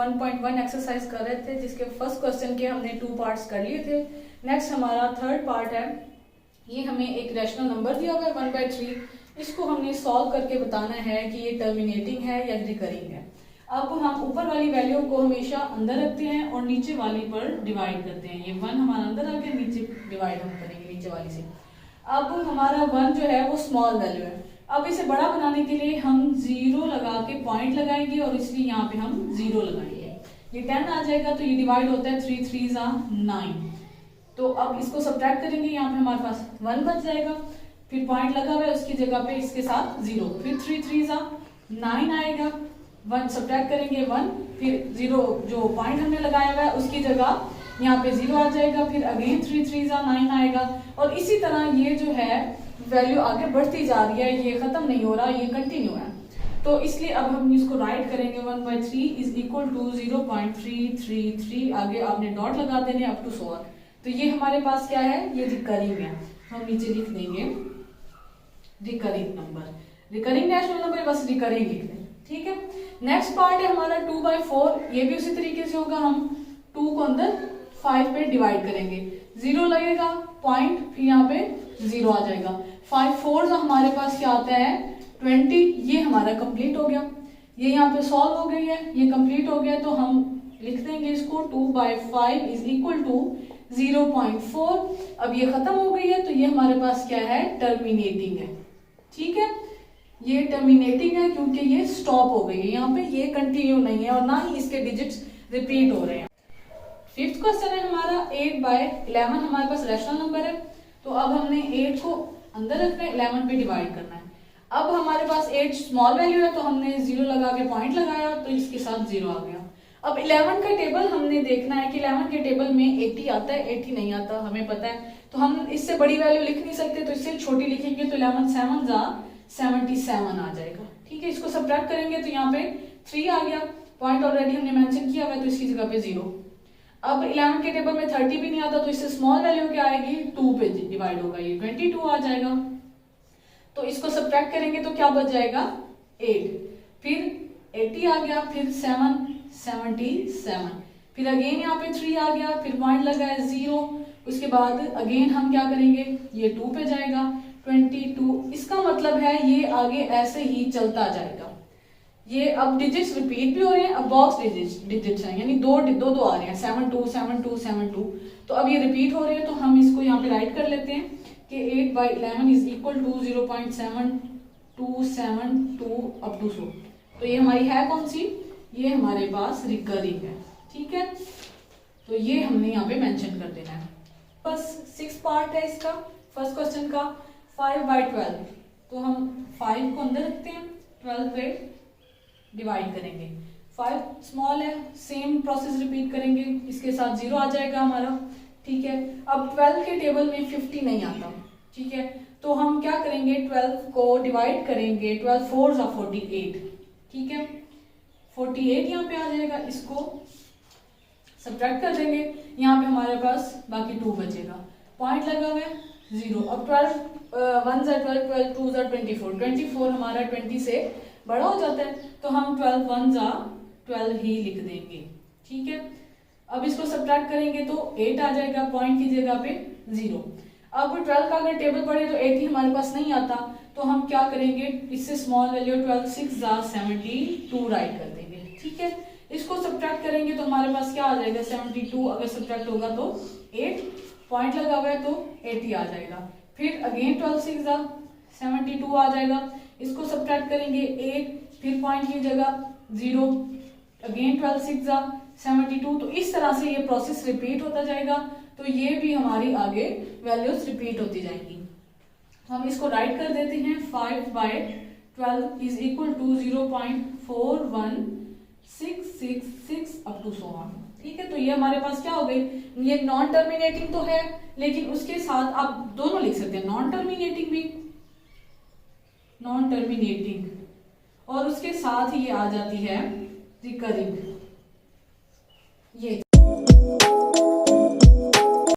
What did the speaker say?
1.1 exercise कर रहे थे, जिसके फर्स्ट क्वेश्चन के हमने 2 पार्ट्स कर लिए थे। नेक्स्ट हमारा थर्ड पार्ट है। ये हमें एक रैशनल नंबर दिया हुआ है 1/3, इसको हमने सॉल्व करके बताना है कि ये टर्मिनेटिंग है या रिकरिंग है। अब हम ऊपर वाली वैल्यू को हमेशा अंदर रखते हैं और नीचे वाली पर डिवाइड करते हैं। ये 1 हमारा अंदर आ गया, नीचे डिवाइड हम करेंगे नीचे वाली से। अब हमारा 1 जो है वो स्मॉल वैल्यू है। अब इसे बड़ा बनाने के लिए हम 0 लगा के पॉइंट लगाएंगे और इसलिए यहाँ पे हम 0 लगाएंगे। ये 10 आ जाएगा, तो ये डिवाइड होता है 3 3 9। तो अब इसको सब्ट्रैक्ट करेंगे, यहाँ पे हमारे पास 1 बच जाएगा, फिर पॉइंट लगा हुआ है उसकी जगह पे इसके साथ 0, फिर 3 3 9 आएगा, 1 सब्ट्रैक्ट करेंगे 1, फिर 0 जो पॉइंट हमने लगाया हुआ है उसकी जगह यहाँ पे 0 आ जाएगा, फिर अगेन 3 3 9 आएगा। और इसी तरह ये जो है वैल्यू आगे बढ़ती जा रही है, ये खत्म नहीं हो रहा, ये कंटिन्यू है। तो इसलिए अब हम इसको राइट करेंगे 1/3 इज इक्वल टू 0.333, आगे आपने डॉट लगा देने अप टू 100। तो ये हमारे पास क्या है, ये रिकरिंग है। हम नीचे लिख देंगे recurring number, recurring rational number, बस रिकरिंग लिख दें, ठीक है। नेक्स्ट पार्ट है हमारा 2/4। ये भी उसी तरीके से होगा, हम 2 को अंदर 5 पे डिवाइड करेंगे, 0 लगेगा पॉइंट, फिर यहाँ पे 0 आ जाएगा। 5 4 हमारे पास क्या आता है 20। ये हमारा कंप्लीट हो गया, ये यहाँ पे सॉल्व हो गई है, ये कंप्लीट हो गया। तो हम लिख देंगे इसको 2/5 इज इक्वल टू 0.4। अब ये खत्म हो गई है, तो ये हमारे पास क्या है टर्मिनेटिंग है, ठीक है। ये टर्मिनेटिंग है क्योंकि ये स्टॉप हो गई है, यहाँ पे ये कंटिन्यू नहीं है और ना ही इसके डिजिट्स रिपीट हो रहे हैं। फिफ्थ क्वेश्चन है हमारा 8/11। हमारे पास रैशनल नंबर है, तो अब हमने 8 को अंदर रखना है, 11 पे डिवाइड करना है। अब हमारे पास 8 स्मॉल वैल्यू है, तो हमने 0 लगा के पॉइंट लगाया, तो इसके साथ 0 आ गया। अब 11 का टेबल हमने देखना है कि 11 के टेबल में 80 आता है, 80 नहीं आता, हमें पता है। तो हम इससे बड़ी वैल्यू लिख नहीं सकते, तो इससे छोटी लिखेंगे, तो 11 7 77 आ जाएगा, ठीक है। इसको सब्ट्रैक्ट करेंगे तो यहाँ पे 3 आ गया, पॉइंट ऑलरेडी हमने मेंशन किया हुआ है, तो इसकी जगह पे 0। अब 11 के टेबल में 30 भी नहीं आता, तो इससे स्मॉल वैल्यू क्या आएगी 2 पे डिवाइड होगा, ये 22 आ जाएगा। तो इसको सब्ट्रैक्ट करेंगे तो क्या बच जाएगा 8, फिर 80 आ गया, फिर 7 77, फिर अगेन यहाँ पे 3 आ गया, फिर पॉइंट लगा है 0, उसके बाद अगेन हम क्या करेंगे, ये 2 पे जाएगा 22। इसका मतलब है ये आगे ऐसे ही चलता जाएगा। ये अब डिजिट्स रिपीट भी हो रहे हैं, अब बॉक्स डिजिट्स हैं, यानी दो आ रहे हैं 7 2 7 2 7 2। तो अब ये रिपीट हो रहे हैं, तो हम इसको यहाँ पे राइट कर लेते हैं कि 8/11 is equal to 0.7272 up to 100। तो ये हमारी है कौन सी, ये हमारे पास रिकरिंग है, ठीक है। तो ये हमने यहाँ पे मेंशन कर देना है। बस 6 पार्ट है इसका फर्स्ट क्वेश्चन का 5/12। तो हम 5 को अंदर रखते हैं, 12 पे डिवाइड करेंगे। 5 स्मॉल है, सेम प्रोसेस रिपीट करेंगे, इसके साथ 0 आ जाएगा हमारा, ठीक है। अब 12 के टेबल में 50 नहीं आता, ठीक है। तो हम क्या करेंगे 12 को डिवाइड करेंगे, 12 4 48, ठीक है। 48 यहाँ पे आ जाएगा, इसको सब्ट्रैक्ट कर देंगे, यहाँ पे हमारे पास बाकी 2 बचेगा, पॉइंट लगा हुआ है 0। अब 12 1 12 12 2 24, 24 हमारा 20 से बड़ा हो जाता है, तो हम 12 1 12 ही लिख देंगे, ठीक है। अब इसको सब्ट्रैक्ट करेंगे तो 8 आ जाएगा, पॉइंट की जगह पे 0। अब 12 का अगर टेबल पढ़े तो 80 हमारे पास नहीं आता, तो हम क्या करेंगे, इससे स्मॉल वैल्यू 12 6 72 राइट कर देंगे, ठीक है। इसको सब्ट्रैक्ट करेंगे तो हमारे पास क्या आ जाएगा 72, अगर सब्ट्रैक्ट होगा तो 8, पॉइंट लगा हुआ है तो 80 आ जाएगा। फिर अगेन 12 6 72 आ जाएगा, इसको सब्ट्रैक्ट करेंगे 8, फिर पॉइंट की जगह 0, अगेन 12 6 72। तो इस तरह से ये प्रोसेस रिपीट होता जाएगा, तो ये भी हमारी आगे वैल्यूज रिपीट होती जाएंगी। हम इसको राइट कर देते हैं 5/12 is equal to 0.41666 up to 100, ठीक है। तो ये हमारे पास क्या हो गई, ये नॉन टर्मिनेटिंग तो है, लेकिन उसके साथ आप दोनों लिख सकते हैं, नॉन टर्मिनेटिंग भी, नॉन टर्मिनेटिंग, और उसके साथ ही ये आ जाती है रिकरिंग। ये